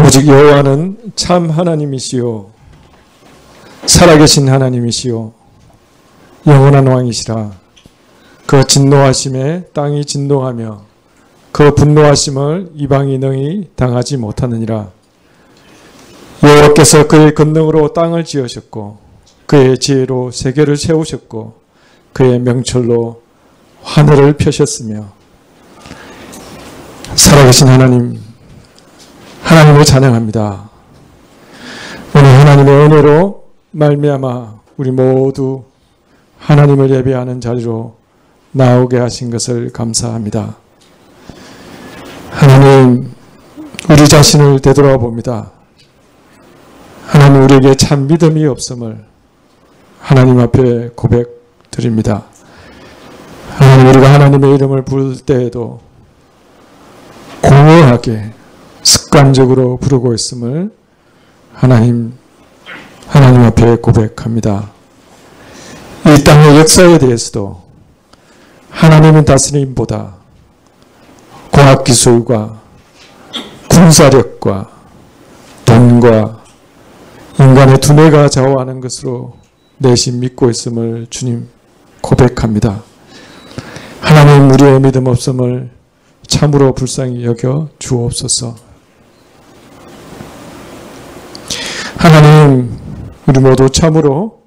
오직 여호와는 참 하나님이시요 살아계신 하나님이시요 영원한 왕이시라. 그 진노하심에 땅이 진동하며 그 분노하심을 이방이 능히 당하지 못하느니라. 여호와께서 그의 권능으로 땅을 지으셨고 그의 지혜로 세계를 세우셨고 그의 명철로 하늘을 펴셨으며. 살아계신 하나님, 하나님을 찬양합니다. 오늘 하나님의 은혜로 말미암아 우리 모두 하나님을 예배하는 자리로 나오게 하신 것을 감사합니다. 하나님, 우리 자신을 되돌아 봅니다. 하나님, 우리에게 참 믿음이 없음을 하나님 앞에 고백드립니다. 하나님, 우리가 하나님의 이름을 부를 때에도 공허하게 습관적으로 부르고 있음을 하나님 앞에 고백합니다. 이 땅의 역사에 대해서도 하나님의 다스림보다 과학기술과 군사력과 돈과 인간의 두뇌가 좌우하는 것으로 내심 믿고 있음을 주님 고백합니다. 하나님, 우리의 믿음 없음을 참으로 불쌍히 여겨 주옵소서. 하나님, 우리 모두 참으로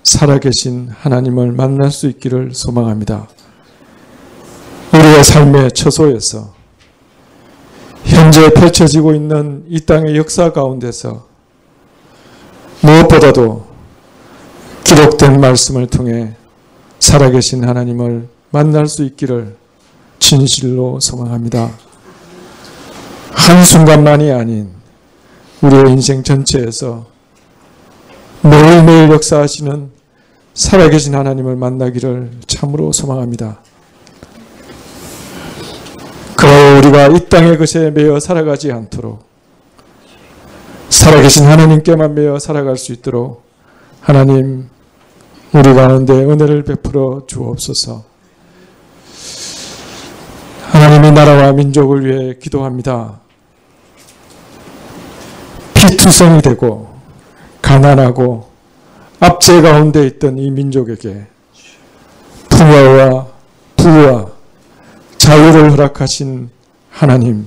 살아계신 하나님을 만날 수 있기를 소망합니다. 우리의 삶의 처소에서 현재 펼쳐지고 있는 이 땅의 역사 가운데서 무엇보다도 기록된 말씀을 통해 살아계신 하나님을 만날 수 있기를 진실로 소망합니다. 한순간만이 아닌 우리의 인생 전체에서 매일매일 역사하시는 살아계신 하나님을 만나기를 참으로 소망합니다. 그러나 우리가 이 땅의 것에 매여 살아가지 않도록 살아계신 하나님께만 매여 살아갈 수 있도록 하나님, 우리 가운데 은혜를 베풀어 주옵소서. 하나님의 나라와 민족을 위해 기도합니다. 피투성이 되고 가난하고 압제 가운데 있던 이 민족에게 풍요와 부와 자유를 허락하신 하나님,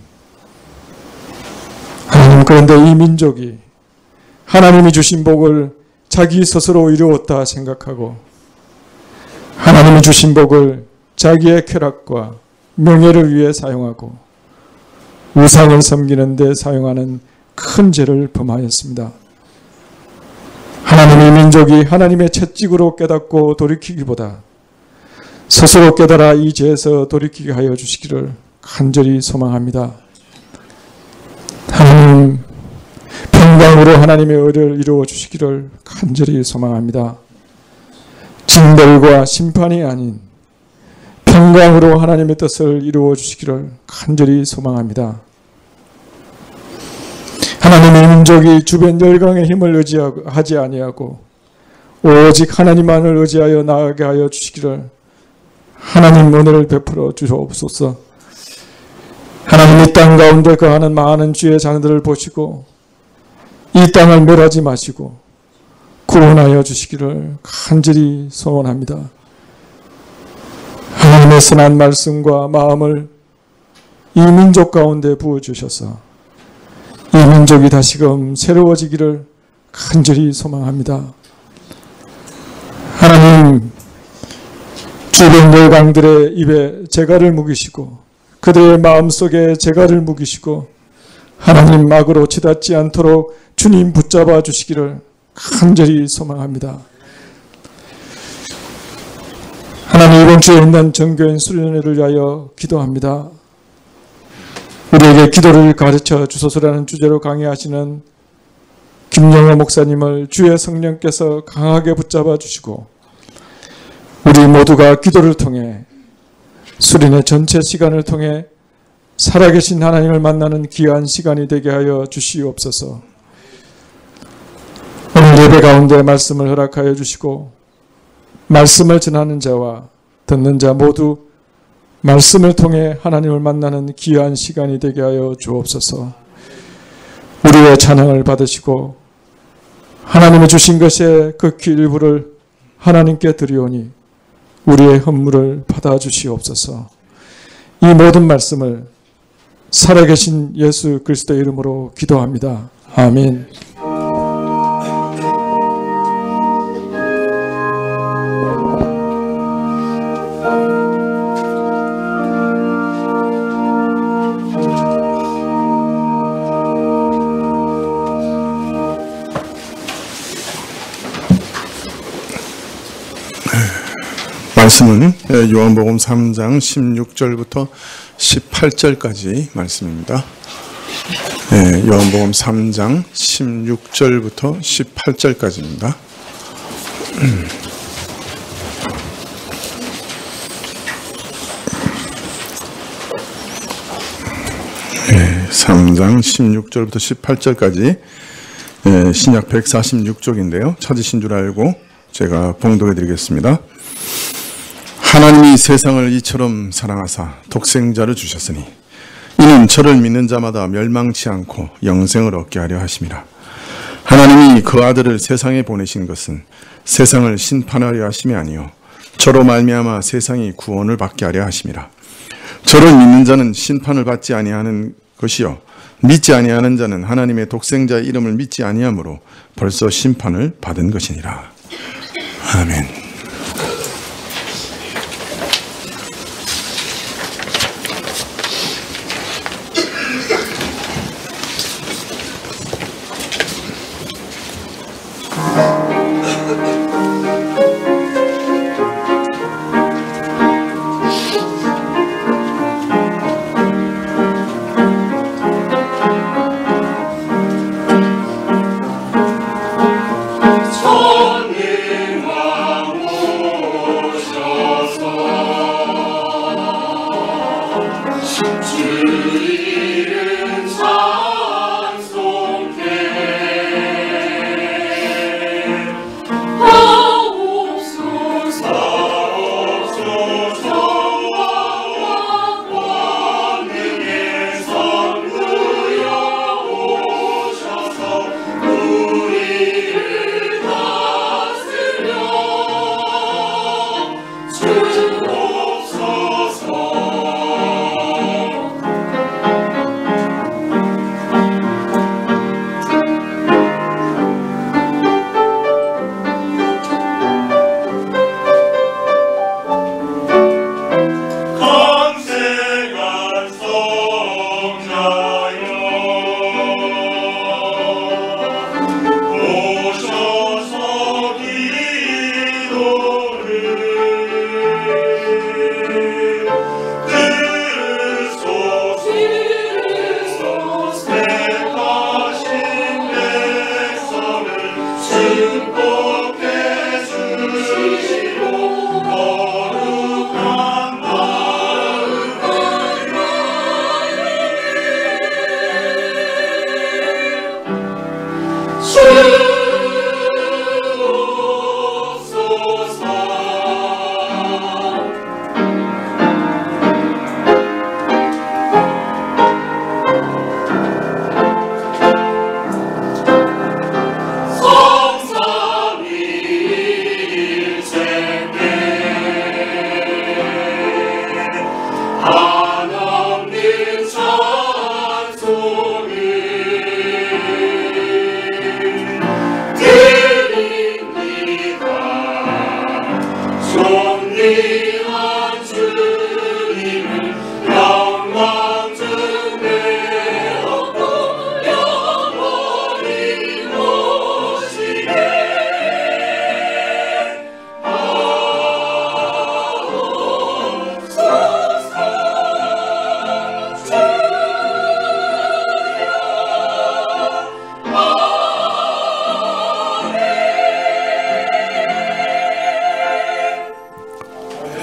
그런데 이 민족이 하나님이 주신 복을 자기 스스로 이루었다 생각하고 하나님이 주신 복을 자기의 쾌락과 명예를 위해 사용하고 우상을 섬기는 데 사용하는 큰 죄를 범하였습니다. 하나님의 민족이 하나님의 채찍으로 깨닫고 돌이키기보다 스스로 깨달아 이 죄에서 돌이키게 하여 주시기를 간절히 소망합니다. 하나님, 평강으로 하나님의 의를 이루어 주시기를 간절히 소망합니다. 징벌과 심판이 아닌 평강으로 하나님의 뜻을 이루어 주시기를 간절히 소망합니다. 하나님의 민족이 주변 열강의 힘을 의지하지 아니하고 오직 하나님만을 의지하여 나아가게 하여 주시기를 하나님 은혜를 베풀어 주옵소서. 하나님, 이 땅 가운데 거하는 많은 주의 자녀들을 보시고 이 땅을 멸하지 마시고 구원하여 주시기를 간절히 소원합니다. 하나님의 선한 말씀과 마음을 이 민족 가운데 부어주셔서 이 민족이 다시금 새로워지기를 간절히 소망합니다. 하나님, 주변 열강들의 입에 재갈을 묵이시고 그들의 마음속에 재갈을 묵이시고 하나님 악으로 치닫지 않도록 주님 붙잡아 주시기를 간절히 소망합니다. 하나님, 이번 주에 있는 정교인 수련회를 위하여 기도합니다. 우리에게 기도를 가르쳐 주소서라는 주제로 강의하시는 김영호 목사님을 주의 성령께서 강하게 붙잡아 주시고 우리 모두가 기도를 통해 수련회 전체 시간을 통해 살아계신 하나님을 만나는 귀한 시간이 되게 하여 주시옵소서. 오늘 예배 가운데 말씀을 허락하여 주시고 말씀을 전하는 자와 듣는 자 모두 말씀을 통해 하나님을 만나는 귀한 시간이 되게 하여 주옵소서. 우리의 찬양을 받으시고 하나님이 주신 것의 극히 일부를 하나님께 드리오니 우리의 헌물을 받아주시옵소서. 이 모든 말씀을 살아계신 예수 그리스도의 이름으로 기도합니다. 아멘. 말씀은 요한복음 3장 16절부터 18절까지 말씀입니다. 요한복음 3장 16절부터 18절까지입니다. 3장 16절부터 18절까지 신약 146쪽인데요. 찾으신 줄 알고 제가 봉독해 드리겠습니다. 하나님이 세상을 이처럼 사랑하사 독생자를 주셨으니 이는 저를 믿는 자마다 멸망치 않고 영생을 얻게 하려 하심이라. 하나님이 그 아들을 세상에 보내신 것은 세상을 심판하려 하심이 아니요 저로 말미암아 세상이 구원을 받게 하려 하심이라. 저를 믿는 자는 심판을 받지 아니하는 것이요 믿지 아니하는 자는 하나님의 독생자의 이름을 믿지 아니하므로 벌써 심판을 받은 것이니라. 아멘.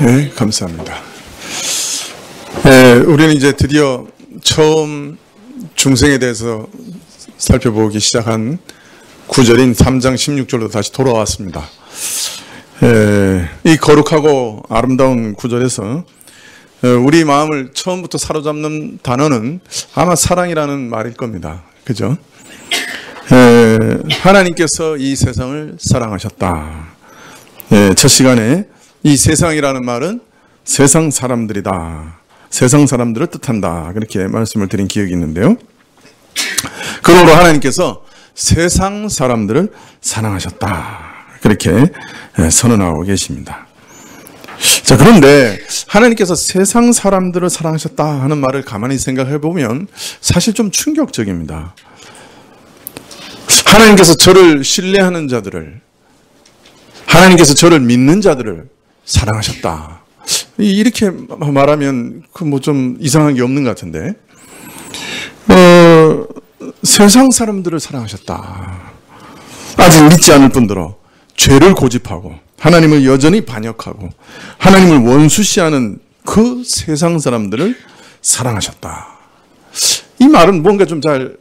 네, 감사합니다. 우리는 이제 드디어 처음 중생에 대해서 살펴보기 시작한 구절인 3장 16절로 다시 돌아왔습니다. 이 거룩하고 아름다운 구절에서 우리 마음을 처음부터 사로잡는 단어는 아마 사랑이라는 말일 겁니다. 그죠? 하나님께서 이 세상을 사랑하셨다. 첫 시간에 이 세상이라는 말은 세상 사람들이다. 세상 사람들을 뜻한다. 그렇게 말씀을 드린 기억이 있는데요. 그러므로 하나님께서 세상 사람들을 사랑하셨다. 그렇게 선언하고 계십니다. 자, 그런데 하나님께서 세상 사람들을 사랑하셨다 하는 말을 가만히 생각해 보면 사실 좀 충격적입니다. 하나님께서 저를 신뢰하는 자들을, 하나님께서 저를 믿는 자들을 사랑하셨다. 이렇게 말하면 뭐 좀 이상한 게 없는 것 같은데, 세상 사람들을 사랑하셨다. 아직 믿지 않을 뿐더러 죄를 고집하고 하나님을 여전히 반역하고 하나님을 원수시하는 그 세상 사람들을 사랑하셨다. 이 말은 뭔가 좀 잘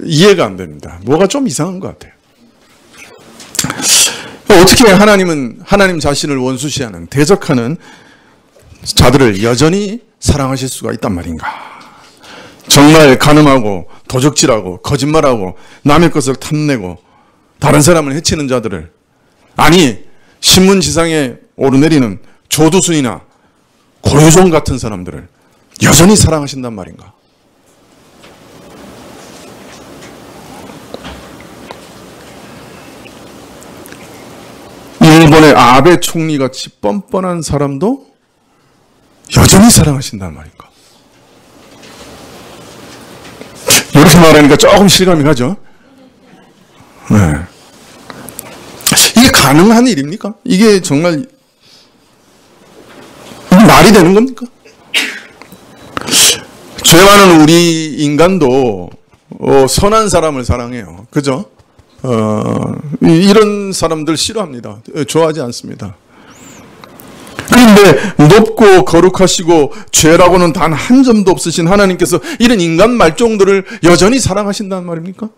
이해가 안 됩니다. 뭐가 좀 이상한 것 같아요. 어떻게 하나님은 하나님 자신을 원수시하는, 대적하는 자들을 여전히 사랑하실 수가 있단 말인가? 정말 간음하고 도적질하고 거짓말하고 남의 것을 탐내고 다른 사람을 해치는 자들을, 아니 신문지상에 오르내리는 조두순이나 고유종 같은 사람들을 여전히 사랑하신단 말인가? 일본의 아베 총리같이 뻔뻔한 사람도 여전히 사랑하신단 말인가? 이렇게 말하니까 조금 실감이 가죠? 네. 이게 가능한 일입니까? 이게 정말 말이 되는 겁니까? 죄 많은 우리 인간도 선한 사람을 사랑해요. 그죠? 이런 사람들 싫어합니다. 좋아하지 않습니다. 그런데 높고 거룩하시고 죄라고는 단 한 점도 없으신 하나님께서 이런 인간 말종들을 여전히 사랑하신다는 말입니까?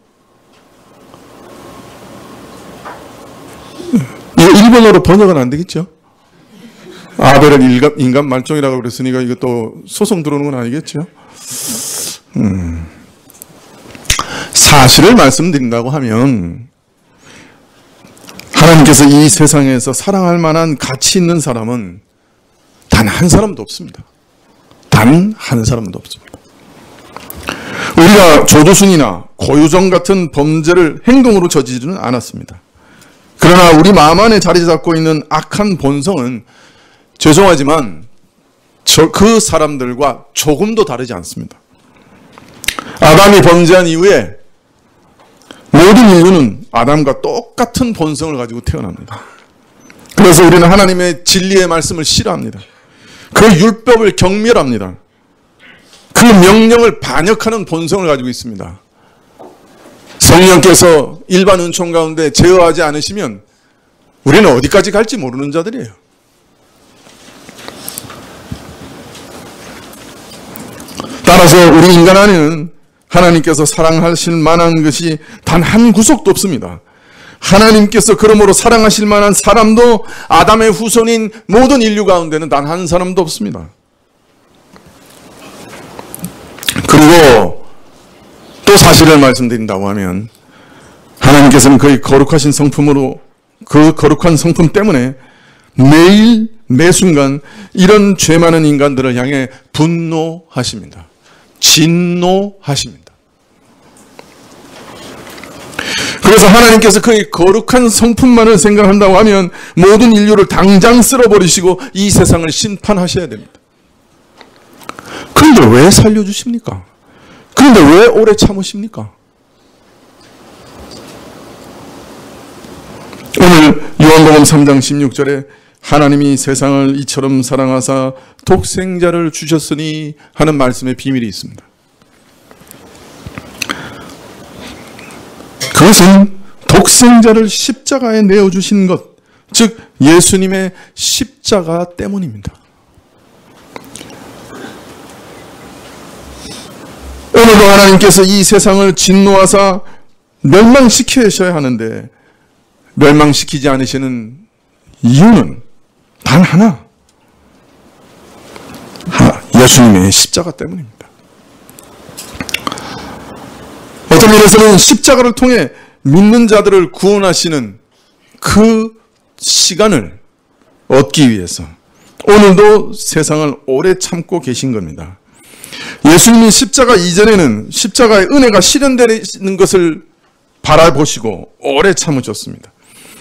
이거 일본어로 번역은 안 되겠죠? 아벨은 인간 말종이라고 그랬으니까 이것도 소송 들어오는 건 아니겠죠? 사실을 말씀드린다고 하면 하나님께서 이 세상에서 사랑할 만한 가치 있는 사람은 단 한 사람도 없습니다. 단 한 사람도 없습니다. 우리가 조두순이나 고유정 같은 범죄를 행동으로 저지르지는 않았습니다. 그러나 우리 마음 안에 자리 잡고 있는 악한 본성은 죄송하지만 그 사람들과 조금도 다르지 않습니다. 아담이 범죄한 이후에 모든 인류는 아담과 똑같은 본성을 가지고 태어납니다. 그래서 우리는 하나님의 진리의 말씀을 싫어합니다. 그 율법을 경멸합니다. 그 명령을 반역하는 본성을 가지고 있습니다. 성령께서 일반 은총 가운데 제어하지 않으시면 우리는 어디까지 갈지 모르는 자들이에요. 따라서 우리 인간 안에는 하나님께서 사랑하실 만한 것이 단 한 구석도 없습니다. 하나님께서 그러므로 사랑하실 만한 사람도 아담의 후손인 모든 인류 가운데는 단 한 사람도 없습니다. 그리고 또 사실을 말씀드린다고 하면 하나님께서는 거의 거룩하신 성품으로, 그 거룩한 성품 때문에 매일 매순간 이런 죄 많은 인간들을 향해 분노하십니다. 진노하십니다. 그래서 하나님께서 그의 거룩한 성품만을 생각한다고 하면 모든 인류를 당장 쓸어버리시고 이 세상을 심판하셔야 됩니다. 그런데 왜 살려주십니까? 그런데 왜 오래 참으십니까? 오늘 요한복음 3장 16절에 하나님이 세상을 이처럼 사랑하사 독생자를 주셨으니 하는 말씀의 비밀이 있습니다. 그것은 독생자를 십자가에 내어주신 것, 즉 예수님의 십자가 때문입니다. 오늘도 하나님께서 이 세상을 진노하사 멸망시키셔야 하는데 멸망시키지 않으시는 이유는 단 하나, 예수님의 십자가 때문입니다. 어떤 면에서는 십자가를 통해 믿는 자들을 구원하시는 그 시간을 얻기 위해서 오늘도 세상을 오래 참고 계신 겁니다. 예수님이 십자가 이전에는 십자가의 은혜가 실현되는 것을 바라보시고 오래 참으셨습니다.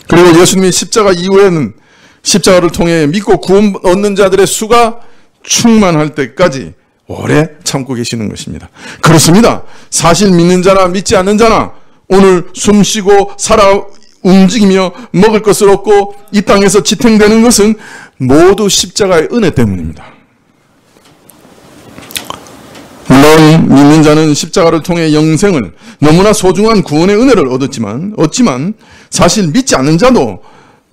그리고 예수님이 십자가 이후에는 십자가를 통해 믿고 구원 얻는 자들의 수가 충만할 때까지 오래 참고 계시는 것입니다. 그렇습니다. 사실 믿는 자나 믿지 않는 자나 오늘 숨쉬고 살아 움직이며 먹을 것을 얻고 이 땅에서 지탱되는 것은 모두 십자가의 은혜 때문입니다. 물론 믿는 자는 십자가를 통해 영생을, 너무나 소중한 구원의 은혜를 얻지만 사실 믿지 않는 자도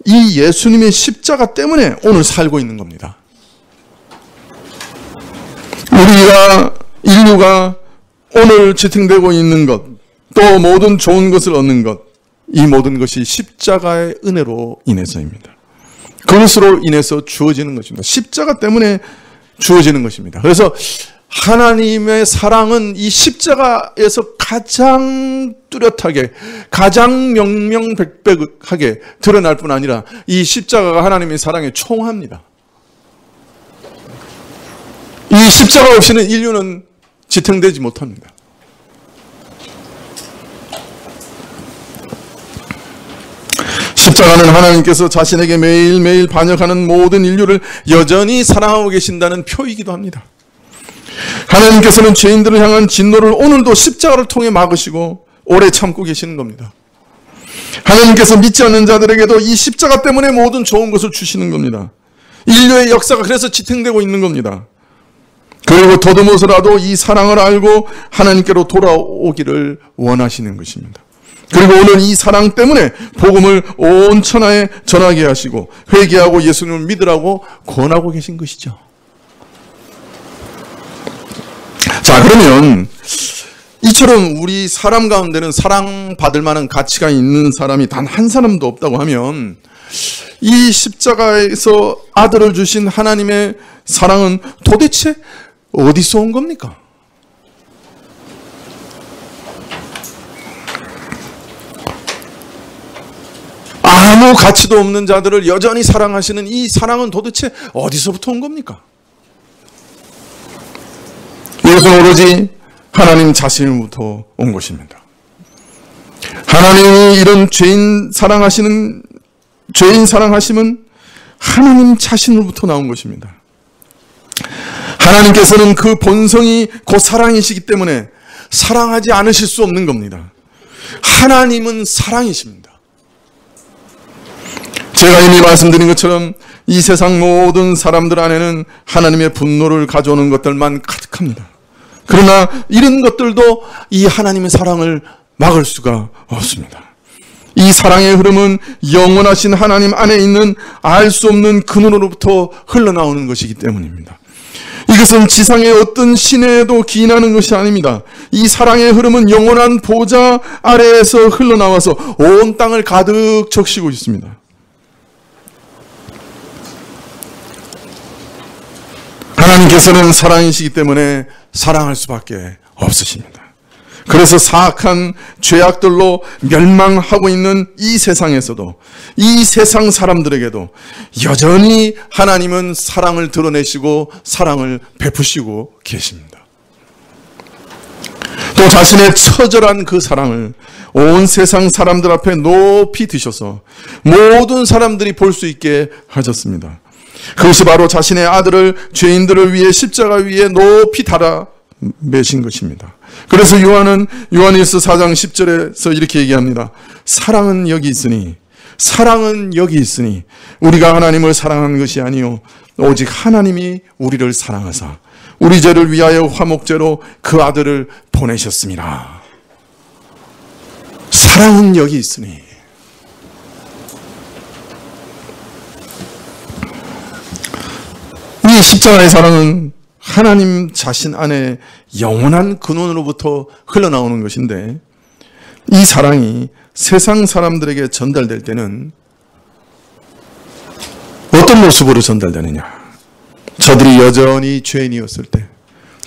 이 예수님의 십자가 때문에 오늘 살고 있는 겁니다. 인류가 오늘 지탱되고 있는 것, 또 모든 좋은 것을 얻는 것, 이 모든 것이 십자가의 은혜로 인해서입니다. 그것으로 인해서 주어지는 것입니다. 십자가 때문에 주어지는 것입니다. 그래서 하나님의 사랑은 이 십자가에서 가장 뚜렷하게, 가장 명명백백하게 드러날 뿐 아니라 이 십자가가 하나님의 사랑의 총합니다. 이 십자가 없이는 인류는 지탱되지 못합니다. 십자가는 하나님께서 자신에게 매일매일 반역하는 모든 인류를 여전히 사랑하고 계신다는 표이기도 합니다. 하나님께서는 죄인들을 향한 진노를 오늘도 십자가를 통해 막으시고 오래 참고 계시는 겁니다. 하나님께서 믿지 않는 자들에게도 이 십자가 때문에 모든 좋은 것을 주시는 겁니다. 인류의 역사가 그래서 지탱되고 있는 겁니다. 그리고 더듬어서라도 이 사랑을 알고 하나님께로 돌아오기를 원하시는 것입니다. 그리고 오늘 이 사랑 때문에 복음을 온 천하에 전하게 하시고 회개하고 예수님을 믿으라고 권하고 계신 것이죠. 자, 그러면 이처럼 우리 사람 가운데는 사랑받을 만한 가치가 있는 사람이 단 한 사람도 없다고 하면 이 십자가에서 아들을 주신 하나님의 사랑은 도대체 어디서 온 겁니까? 아무 가치도 없는 자들을 여전히 사랑하시는 이 사랑은 도대체 어디서부터 온 겁니까? 이것은 오로지 하나님 자신으로부터 온 것입니다. 하나님이 이런 죄인 사랑하심은 하나님 자신으로부터 나온 것입니다. 하나님께서는 그 본성이 곧 사랑이시기 때문에 사랑하지 않으실 수 없는 겁니다. 하나님은 사랑이십니다. 제가 이미 말씀드린 것처럼 이 세상 모든 사람들 안에는 하나님의 분노를 가져오는 것들만 가득합니다. 그러나 이런 것들도 이 하나님의 사랑을 막을 수가 없습니다. 이 사랑의 흐름은 영원하신 하나님 안에 있는 알 수 없는 근원으로부터 흘러나오는 것이기 때문입니다. 이것은 지상의 어떤 신에도 기인하는 것이 아닙니다. 이 사랑의 흐름은 영원한 보좌 아래에서 흘러나와서 온 땅을 가득 적시고 있습니다. 하나님께서는 사랑이시기 때문에 사랑할 수밖에 없으십니다. 그래서 사악한 죄악들로 멸망하고 있는 이 세상에서도, 이 세상 사람들에게도 여전히 하나님은 사랑을 드러내시고 사랑을 베푸시고 계십니다. 또 자신의 처절한 그 사랑을 온 세상 사람들 앞에 높이 드셔서 모든 사람들이 볼 수 있게 하셨습니다. 그것이 바로 자신의 아들을 죄인들을 위해 십자가 위에 높이 달아 매신 것입니다. 그래서 요한은 요한일서 4장 10절에서 이렇게 얘기합니다. 사랑은 여기 있으니 우리가 하나님을 사랑하는 것이 아니요 오직 하나님이 우리를 사랑하사 우리 죄를 위하여 화목제로 그 아들을 보내셨습니다. 사랑은 여기 있으니. 이 십자가의 사랑은 하나님 자신 안에 영원한 근원으로부터 흘러나오는 것인데, 이 사랑이 세상 사람들에게 전달될 때는 어떤 모습으로 전달되느냐? 저들이 여전히 죄인이었을 때,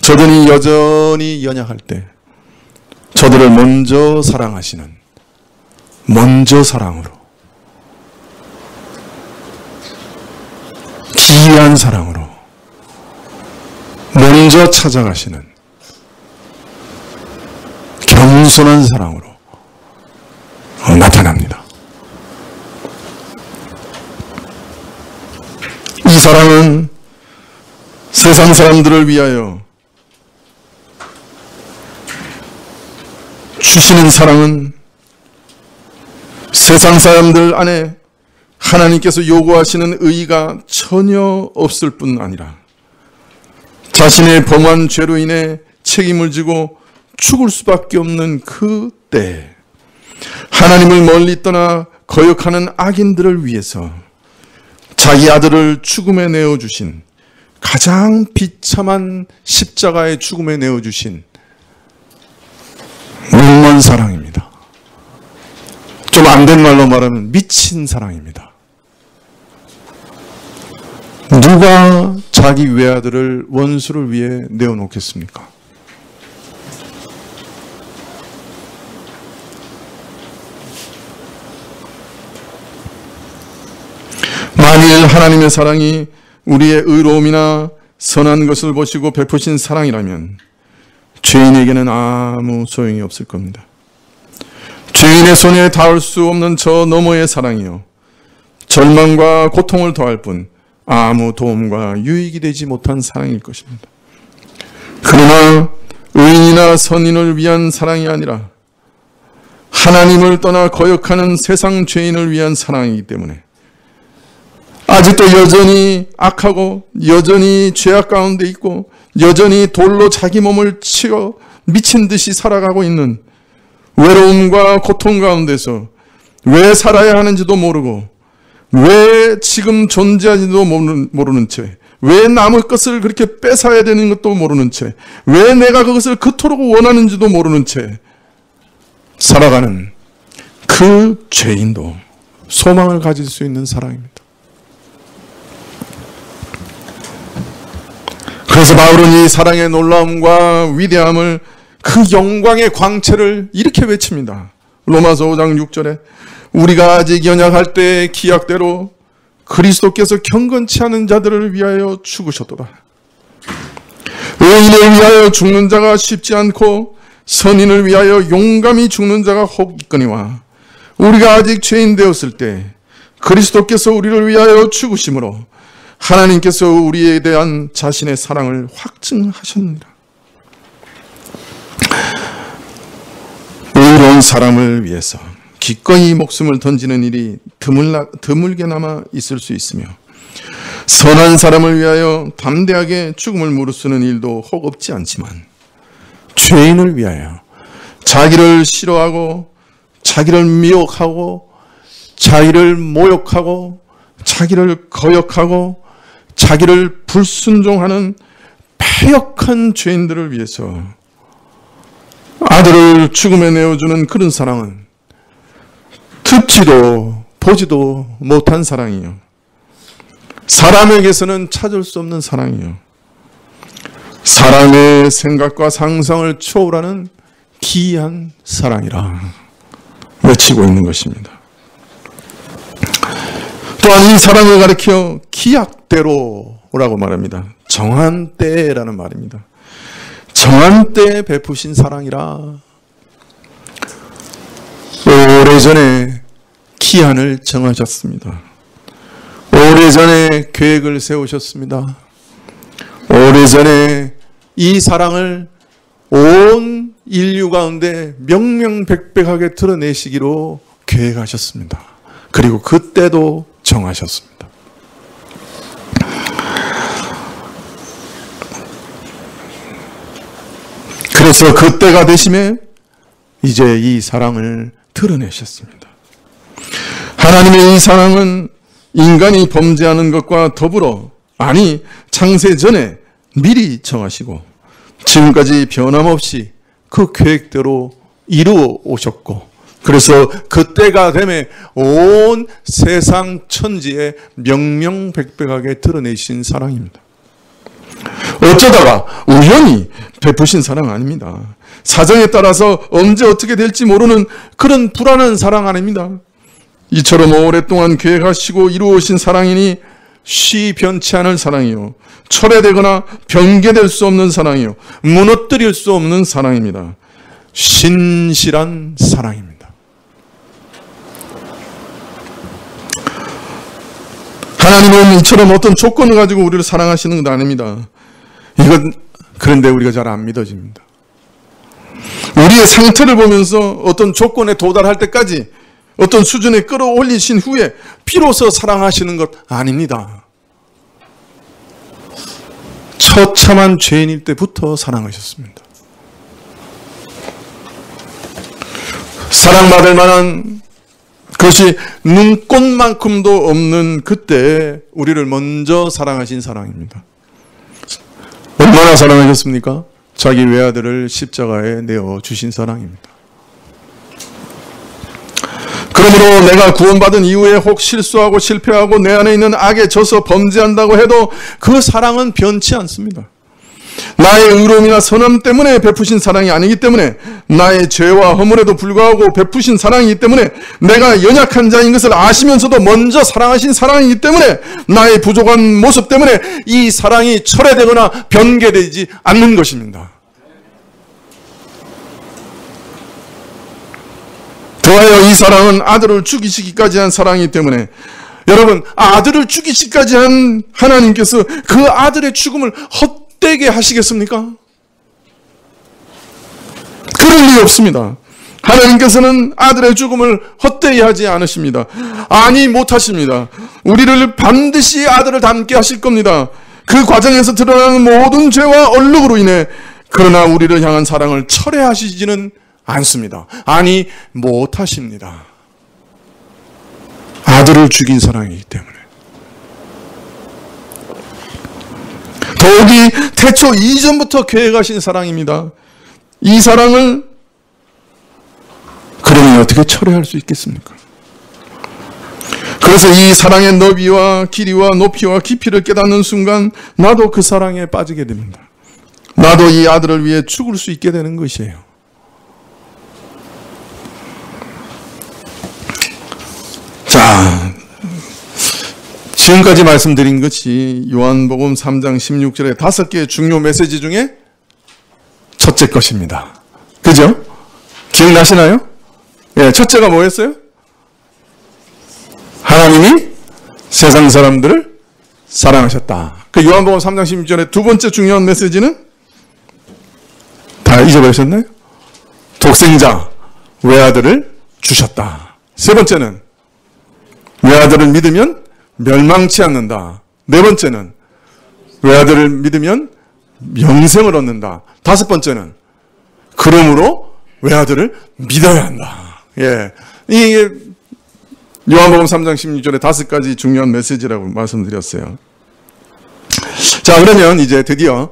저들이 여전히 연약할 때, 저들을 먼저 사랑하시는, 먼저 사랑으로, 기이한 사랑으로 먼저 찾아가시는 겸손한 사랑으로 나타납니다. 이 사랑은 세상 사람들을 위하여 주시는 사랑은 세상 사람들 안에 하나님께서 요구하시는 의의가 전혀 없을 뿐 아니라 자신의 범한 죄로 인해 책임을 지고 죽을 수밖에 없는 그 때 하나님을 멀리 떠나 거역하는 악인들을 위해서 자기 아들을 죽음에 내어주신, 가장 비참한 십자가의 죽음에 내어주신 물먼 사랑입니다. 좀 안 된 말로 말하면 미친 사랑입니다. 누가 자기 외아들을 원수를 위해 내어놓겠습니까? 만일 하나님의 사랑이 우리의 의로움이나 선한 것을 보시고 베푸신 사랑이라면 죄인에게는 아무 소용이 없을 겁니다. 죄인의 손에 닿을 수 없는 저 너머의 사랑이요, 절망과 고통을 더할 뿐 아무 도움과 유익이 되지 못한 사랑일 것입니다. 그러나 의인이나 선인을 위한 사랑이 아니라 하나님을 떠나 거역하는 세상 죄인을 위한 사랑이기 때문에 아직도 여전히 악하고 여전히 죄악 가운데 있고 여전히 돌로 자기 몸을 치어 미친 듯이 살아가고 있는, 외로움과 고통 가운데서 왜 살아야 하는지도 모르고 왜 지금 존재하지도 모르는 채, 왜 남의 것을 그렇게 뺏어야 되는 것도 모르는 채, 왜 내가 그것을 그토록 원하는지도 모르는 채 살아가는 그 죄인도 소망을 가질 수 있는 사랑입니다. 그래서 바울은 이 사랑의 놀라움과 위대함을, 그 영광의 광채를 이렇게 외칩니다. 로마서 5장 6절에 우리가 아직 연약할 때 기약대로 그리스도께서 경건치 않은 자들을 위하여 죽으셨도다. 의인을 위하여 죽는 자가 쉽지 않고 선인을 위하여 용감히 죽는 자가 혹 있거니와 우리가 아직 죄인 되었을 때 그리스도께서 우리를 위하여 죽으심으로 하나님께서 우리에 대한 자신의 사랑을 확증하셨느니라. 의로운 사람을 위해서 기꺼이 목숨을 던지는 일이 드물게나마 있을 수 있으며 선한 사람을 위하여 담대하게 죽음을 무릅쓰는 일도 혹 없지 않지만 죄인을 위하여 자기를 싫어하고 자기를 미혹하고 자기를 모욕하고 자기를 거역하고 자기를 불순종하는 패역한 죄인들을 위해서 아들을 죽음에 내어주는 그런 사랑은 듣지도 보지도 못한 사랑이요, 사람에게서는 찾을 수 없는 사랑이요, 사람의 생각과 상상을 초월하는 기이한 사랑이라 외치고 있는 것입니다. 또한 이 사랑을 가리켜 기약대로라고 말합니다. 정한 때라는 말입니다. 정한 때에 베푸신 사랑이라. 오래전에 기한을 정하셨습니다. 오래전에 계획을 세우셨습니다. 오래전에 이 사랑을 온 인류 가운데 명명백백하게 드러내시기로 계획하셨습니다. 그리고 그때도 정하셨습니다. 그래서 그때가 되심에 이제 이 사랑을 드러내셨습니다. 하나님의 이 사랑은 인간이 범죄하는 것과 더불어, 아니 창세 전에 미리 정하시고 지금까지 변함없이 그 계획대로 이루어 오셨고, 그래서 그때가 되면 온 세상 천지에 명명백백하게 드러내신 사랑입니다. 어쩌다가 우연히 베푸신 사랑 아닙니다. 사정에 따라서 언제 어떻게 될지 모르는 그런 불안한 사랑 아닙니다. 이처럼 오랫동안 계획하시고 이루어오신 사랑이니 쉬 변치 않을 사랑이요, 철회되거나 변개될 수 없는 사랑이요, 무너뜨릴 수 없는 사랑입니다. 신실한 사랑입니다. 하나님은 이처럼 어떤 조건을 가지고 우리를 사랑하시는 건 아닙니다. 이건 그런데 우리가 잘 안 믿어집니다. 우리의 상태를 보면서 어떤 조건에 도달할 때까지 어떤 수준에 끌어올리신 후에 비로소 사랑하시는 것 아닙니다. 처참한 죄인일 때부터 사랑하셨습니다. 사랑받을 만한 그것이 눈꽃만큼도 없는 그때 우리를 먼저 사랑하신 사랑입니다. 얼마나 사랑하셨습니까? 자기 외아들을 십자가에 내어주신 사랑입니다. 그러므로 내가 구원받은 이후에 혹 실수하고 실패하고 내 안에 있는 악에 져서 범죄한다고 해도 그 사랑은 변치 않습니다. 나의 의로움이나 선함 때문에 베푸신 사랑이 아니기 때문에, 나의 죄와 허물에도 불구하고 베푸신 사랑이기 때문에, 내가 연약한 자인 것을 아시면서도 먼저 사랑하신 사랑이기 때문에, 나의 부족한 모습 때문에 이 사랑이 철회되거나 변개되지 않는 것입니다. 더하여 이 사랑은 아들을 죽이시기까지 한 사랑이기 때문에, 여러분, 아들을 죽이시기까지 한 하나님께서 그 아들의 죽음을 헛되게 하시겠습니까? 그럴 리 없습니다. 하나님께서는 아들의 죽음을 헛되이 하지 않으십니다. 아니, 못하십니다. 우리를 반드시 아들을 닮게 하실 겁니다. 그 과정에서 드러나는 모든 죄와 얼룩으로 인해, 그러나 우리를 향한 사랑을 철회하시지는 않습니다. 아니, 못하십니다. 아들을 죽인 사랑이기 때문에. 더욱이 태초 이전부터 계획하신 사랑입니다. 이 사랑을 그러면 어떻게 철회할 수 있겠습니까? 그래서 이 사랑의 너비와 길이와 높이와 깊이를 깨닫는 순간 나도 그 사랑에 빠지게 됩니다. 나도 이 아들을 위해 죽을 수 있게 되는 것이에요. 자, 지금까지 말씀드린 것이 요한복음 3장 16절의 5개의 중요 메시지 중에 첫째 것입니다. 그죠? 기억나시나요? 예, 첫째가 뭐였어요? 하나님이 세상 사람들을 사랑하셨다. 그 요한복음 3장 16절의 두 번째 중요한 메시지는 다 잊어버리셨나요? 독생자 외아들을 주셨다. 세 번째는 외아들을 믿으면 멸망치 않는다. 네 번째는 외아들을 믿으면 영생을 얻는다. 다섯 번째는 그러므로 외아들을 믿어야 한다. 예, 이게 요한복음 3장 16절에 5가지 중요한 메시지라고 말씀드렸어요. 자, 그러면 이제 드디어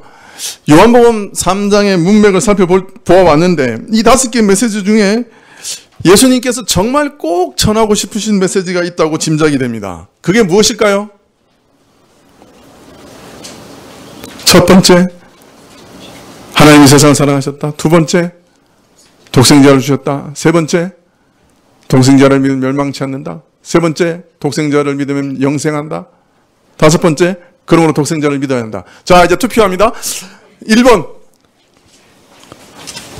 요한복음 3장의 문맥을 살펴보았는데, 이 5개 메시지 중에 예수님께서 정말 꼭 전하고 싶으신 메시지가 있다고 짐작이 됩니다. 그게 무엇일까요? 첫 번째, 하나님이 세상을 사랑하셨다. 두 번째, 독생자를 주셨다. 세 번째, 독생자를 믿으면 멸망치 않는다. 세 번째, 독생자를 믿으면 영생한다. 다섯 번째, 그러므로 독생자를 믿어야 한다. 자, 이제 투표합니다. 1번,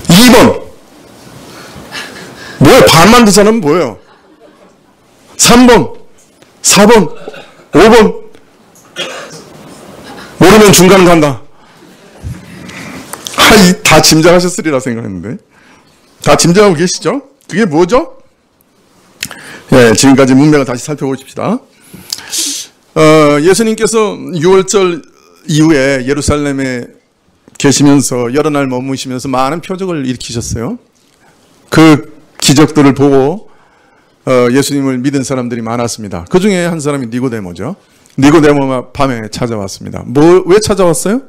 2번. 뭐예요? 반만 더 사람은 뭐예요? 3번, 4번, 5번. 모르면 중간 간다. 다 짐작하셨으리라 생각했는데. 다 짐작하고 계시죠? 그게 뭐죠? 예, 지금까지 문맥을 다시 살펴보십시다. 예수님께서 6월절 이후에 예루살렘에 계시면서 여러 날 머무시면서 많은 표적을 일으키셨어요. 그 기적들을 보고 예수님을 믿은 사람들이 많았습니다. 그 중에 한 사람이 니고데모죠. 니고데모가 밤에 찾아왔습니다. 왜 찾아왔어요?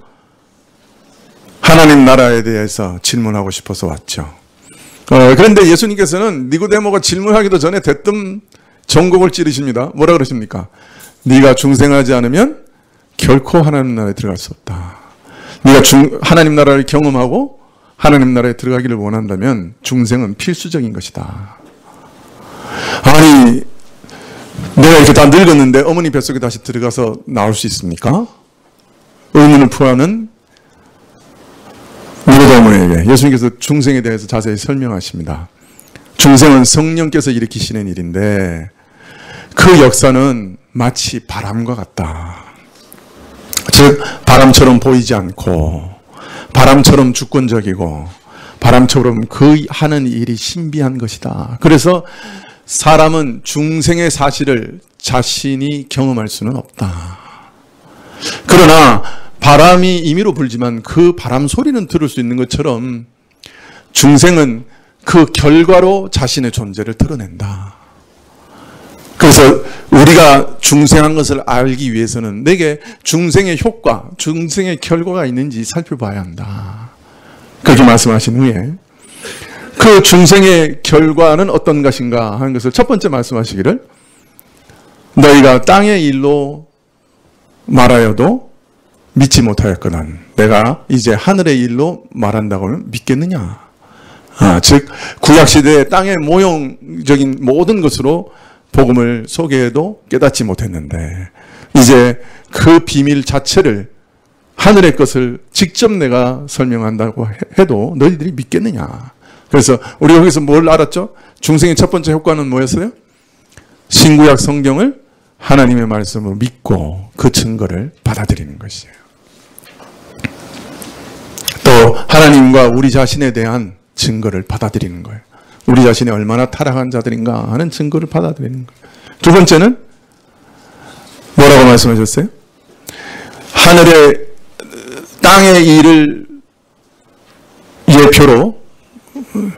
하나님 나라에 대해서 질문하고 싶어서 왔죠. 그런데 예수님께서는 니고데모가 질문하기도 전에 대뜸 전곡을 찌르십니다. 뭐라 그러십니까? 네가 중생하지 않으면 결코 하나님 나라에 들어갈 수 없다. 네가 하나님 나라를 경험하고 하나님 나라에 들어가기를 원한다면 중생은 필수적인 것이다. 아니, 내가 이렇게 다 늙었는데 어머니 뱃속에 다시 들어가서 나올 수 있습니까? 의문을 표하는 니고데모에게 예수님께서 중생에 대해서 자세히 설명하십니다. 중생은 성령께서 일으키시는 일인데 그 역사는 마치 바람과 같다. 즉 바람처럼 보이지 않고 바람처럼 주권적이고 바람처럼 그 하는 일이 신비한 것이다. 그래서 사람은 중생의 사실을 자신이 경험할 수는 없다. 그러나 바람이 임의로 불지만 그 바람 소리는 들을 수 있는 것처럼 중생은 그 결과로 자신의 존재를 드러낸다. 그래서 우리가 중생한 것을 알기 위해서는 내게 중생의 효과, 중생의 결과가 있는지 살펴봐야 한다. 그렇게 말씀하신 후에 그 중생의 결과는 어떤 것인가 하는 것을 첫 번째 말씀하시기를 너희가 땅의 일로 말하여도 믿지 못하였거든 내가 이제 하늘의 일로 말한다고 하면 믿겠느냐. 즉 구약시대의 땅의 모형적인 모든 것으로 복음을 소개해도 깨닫지 못했는데 이제 그 비밀 자체를 하늘의 것을 직접 내가 설명한다고 해도 너희들이 믿겠느냐. 그래서 우리가 여기서 뭘 알았죠? 중생의 첫 번째 효과는 뭐였어요? 신구약 성경을 하나님의 말씀으로 믿고 그 증거를 받아들이는 것이에요. 또 하나님과 우리 자신에 대한 증거를 받아들이는 거예요. 우리 자신이 얼마나 타락한 자들인가 하는 증거를 받아들이는 거예요. 두 번째는 뭐라고 말씀하셨어요? 하늘의 땅의 일을 예표로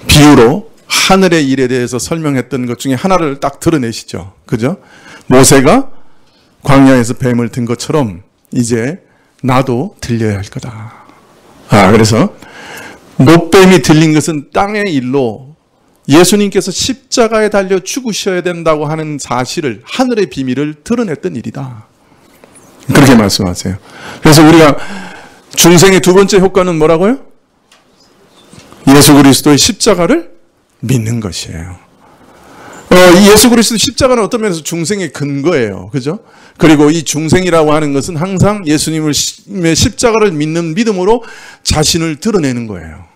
비유로 하늘의 일에 대해서 설명했던 것 중에 하나를 딱 드러내시죠. 그죠? 모세가 광야에서 뱀을 든 것처럼 이제 나도 들려야 할 거다. 그래서 못뱀이 들린 것은 땅의 일로 예수님께서 십자가에 달려 죽으셔야 된다고 하는 사실을 하늘의 비밀을 드러냈던 일이다. 그렇게 말씀하세요. 그래서 우리가 중생의 두 번째 효과는 뭐라고요? 예수 그리스도의 십자가를 믿는 것이에요. 예수 그리스도 십자가는 어떤 면에서 중생의 근거예요. 그죠? 그리고 이 중생이라고 하는 것은 항상 예수님의 십자가를 믿는 믿음으로 자신을 드러내는 거예요.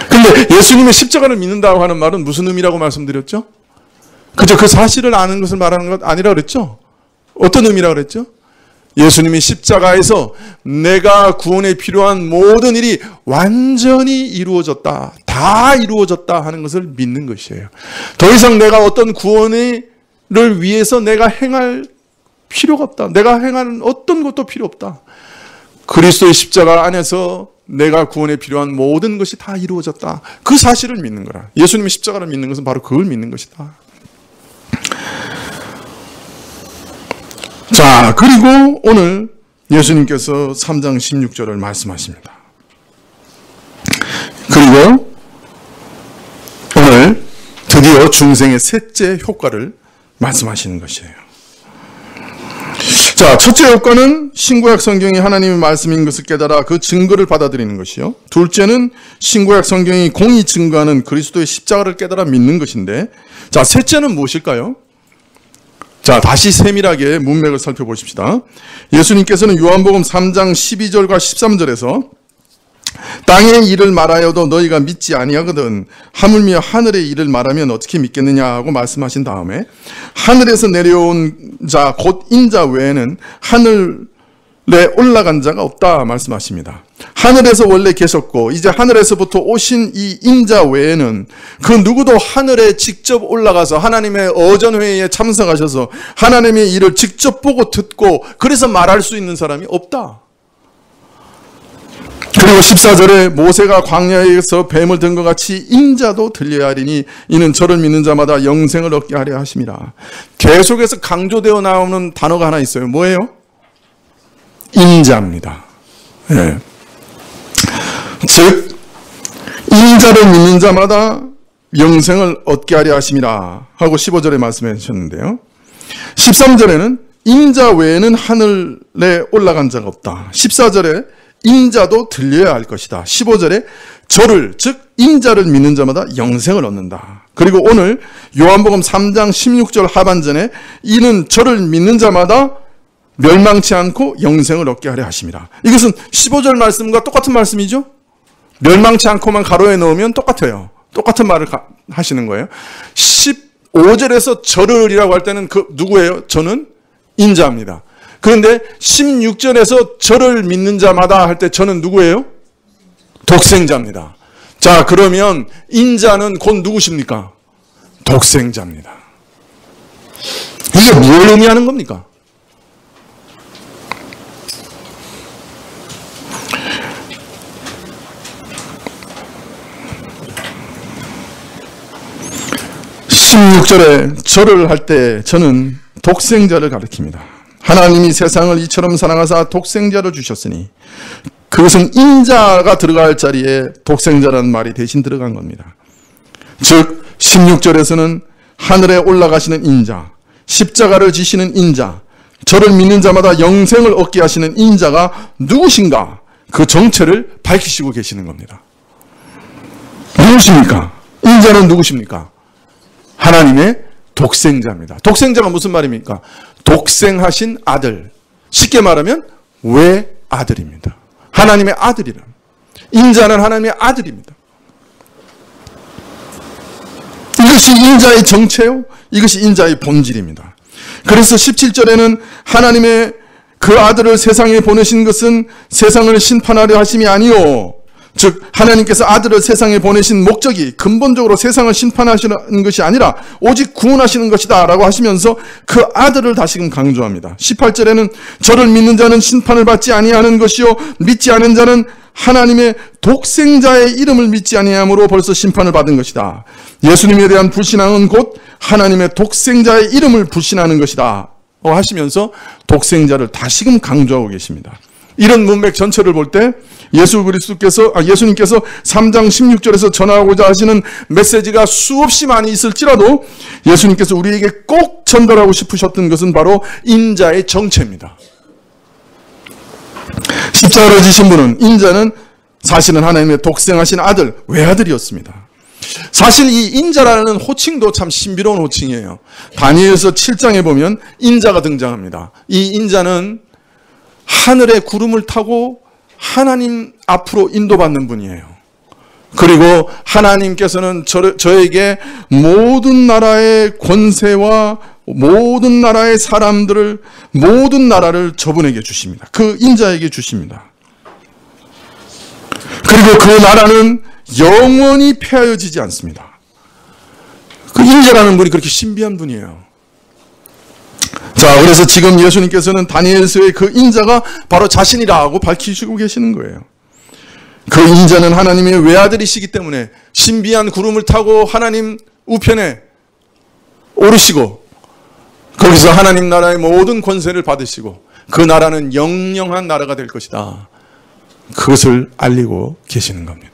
근데 예수님의 십자가를 믿는다고 하는 말은 무슨 의미라고 말씀드렸죠? 그죠? 그 사실을 아는 것을 말하는 것 아니라 그랬죠? 어떤 의미라고 그랬죠? 예수님이 십자가에서 내가 구원에 필요한 모든 일이 완전히 이루어졌다. 다 이루어졌다 하는 것을 믿는 것이에요. 더 이상 내가 어떤 구원을 위해서 내가 행할 필요가 없다. 내가 행하는 어떤 것도 필요 없다. 그리스도의 십자가 안에서 내가 구원에 필요한 모든 것이 다 이루어졌다. 그 사실을 믿는 거라. 예수님의 십자가를 믿는 것은 바로 그걸 믿는 것이다. 자, 그리고 오늘 예수님께서 3장 16절을 말씀하십니다. 그리고 오늘 드디어 중생의 셋째 효과를 말씀하시는 것이에요. 자, 첫째 효과는 신구약 성경이 하나님의 말씀인 것을 깨달아 그 증거를 받아들이는 것이요. 둘째는 신구약 성경이 공의 증거하는 그리스도의 십자가를 깨달아 믿는 것인데, 자, 셋째는 무엇일까요? 자, 다시 세밀하게 문맥을 살펴보십시다. 예수님께서는 요한복음 3장 12절과 13절에서 땅의 일을 말하여도 너희가 믿지 아니하거든 하물며 하늘의 일을 말하면 어떻게 믿겠느냐 하고 말씀하신 다음에 하늘에서 내려온 자 곧 인자 외에는 하늘에 올라간 자가 없다 말씀하십니다. 하늘에서 원래 계셨고 이제 하늘에서부터 오신 이 인자 외에는 그 누구도 하늘에 직접 올라가서 하나님의 어전회의에 참석하셔서 하나님의 일을 직접 보고 듣고 그래서 말할 수 있는 사람이 없다. 그리고 14절에 모세가 광야에서 뱀을 든 것 같이 인자도 들려야 하리니 이는 저를 믿는 자마다 영생을 얻게 하려 하심이라. 계속해서 강조되어 나오는 단어가 하나 있어요. 뭐예요? 인자입니다. 네. 즉 인자를 믿는 자마다 영생을 얻게 하려 하심이라 하고 15절에 말씀해 주셨는데요. 13절에는 인자 외에는 하늘에 올라간 자가 없다. 14절에 인자도 들려야 할 것이다. 15절에 저를, 즉 인자를 믿는 자마다 영생을 얻는다. 그리고 오늘 요한복음 3장 16절 하반전에 이는 저를 믿는 자마다 멸망치 않고 영생을 얻게 하려 하심이라. 이것은 15절 말씀과 똑같은 말씀이죠. 멸망치 않고만 가로에 넣으면 똑같아요. 똑같은 말을 하시는 거예요. 15절에서 저를이라고 할 때는 그 누구예요? 저는 인자입니다. 그런데 16절에서 저를 믿는 자마다 할 때 저는 누구예요? 독생자입니다. 자, 그러면 인자는 곧 누구십니까? 독생자입니다. 이게 뭘 의미하는 겁니까? (16절에) 저를 할 때 저는 독생자를 가리킵니다. 하나님이 세상을 이처럼 사랑하사 독생자를 주셨으니 그것은 인자가 들어갈 자리에 독생자라는 말이 대신 들어간 겁니다. 즉 16절에서는 하늘에 올라가시는 인자, 십자가를 지시는 인자, 저를 믿는 자마다 영생을 얻게 하시는 인자가 누구신가? 그 정체를 밝히시고 계시는 겁니다. 누구십니까? 인자는 누구십니까? 하나님의 독생자입니다. 독생자가 무슨 말입니까? 독생하신 아들. 쉽게 말하면 외아들입니다. 하나님의 아들이라. 인자는 하나님의 아들입니다. 이것이 인자의 정체요. 이것이 인자의 본질입니다. 그래서 17절에는 하나님의 그 아들을 세상에 보내신 것은 세상을 심판하려 하심이 아니요. 즉 하나님께서 아들을 세상에 보내신 목적이 근본적으로 세상을 심판하시는 것이 아니라 오직 구원하시는 것이다 라고 하시면서 그 아들을 다시금 강조합니다. 18절에는 저를 믿는 자는 심판을 받지 아니하는 것이요 믿지 않은 자는 하나님의 독생자의 이름을 믿지 아니함으로 벌써 심판을 받은 것이다. 예수님에 대한 불신앙은 곧 하나님의 독생자의 이름을 불신하는 것이다 하시면서 독생자를 다시금 강조하고 계십니다. 이런 문맥 전체를 볼 때 예수님께서 3장 16절에서 전하고자 하시는 메시지가 수없이 많이 있을지라도 예수님께서 우리에게 꼭 전달하고 싶으셨던 것은 바로 인자의 정체입니다. 십자가를 지신 분은, 인자는 사실은 하나님의 독생하신 아들, 외아들이었습니다. 사실 이 인자라는 호칭도 참 신비로운 호칭이에요. 다니엘서 7장에 보면 인자가 등장합니다. 이 인자는 하늘의 구름을 타고 하나님 앞으로 인도받는 분이에요. 그리고 하나님께서는 저에게 모든 나라의 권세와 모든 나라의 사람들을, 모든 나라를 저분에게 주십니다. 그 인자에게 주십니다. 그리고 그 나라는 영원히 폐하여지지 않습니다. 그 인자라는 분이 그렇게 신비한 분이에요. 자, 그래서 지금 예수님께서는 다니엘서의 그 인자가 바로 자신이라고 밝히시고 계시는 거예요. 그 인자는 하나님의 외아들이시기 때문에 신비한 구름을 타고 하나님 우편에 오르시고 거기서 하나님 나라의 모든 권세를 받으시고 그 나라는 영영한 나라가 될 것이다. 그것을 알리고 계시는 겁니다.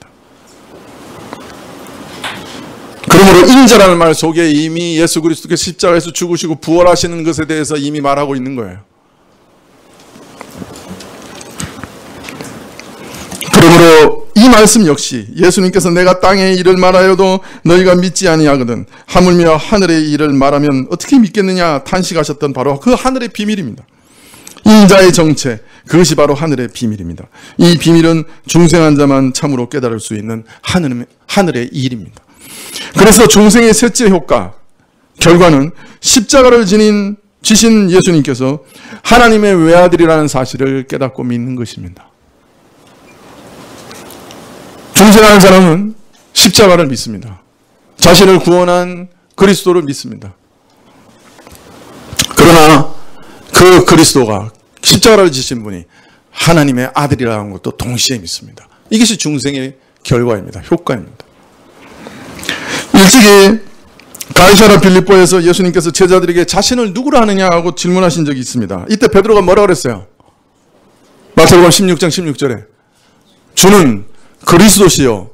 그러므로 인자라는 말 속에 이미 예수 그리스도께서 십자가에서 죽으시고 부활하시는 것에 대해서 이미 말하고 있는 거예요. 그러므로 이 말씀 역시 예수님께서 내가 땅의 일을 말하여도 너희가 믿지 아니하거든 하물며 하늘의 일을 말하면 어떻게 믿겠느냐 탄식하셨던 바로 그 하늘의 비밀입니다. 인자의 정체, 그것이 바로 하늘의 비밀입니다. 이 비밀은 중생한 자만 참으로 깨달을 수 있는 하늘의 일입니다. 그래서 중생의 셋째 효과, 결과는 십자가를 지신 예수님께서 하나님의 외아들이라는 사실을 깨닫고 믿는 것입니다. 중생하는 사람은 십자가를 믿습니다. 자신을 구원한 그리스도를 믿습니다. 그러나 그 그리스도가 십자가를 지신 분이 하나님의 아들이라는 것도 동시에 믿습니다. 이것이 중생의 결과입니다. 효과입니다. 일찍이 가이사랴 빌립보에서 예수님께서 제자들에게 자신을 누구라 하느냐 하고 질문하신 적이 있습니다. 이때 베드로가 뭐라고 그랬어요? 마태복음 16장 16절에 주는 그리스도시요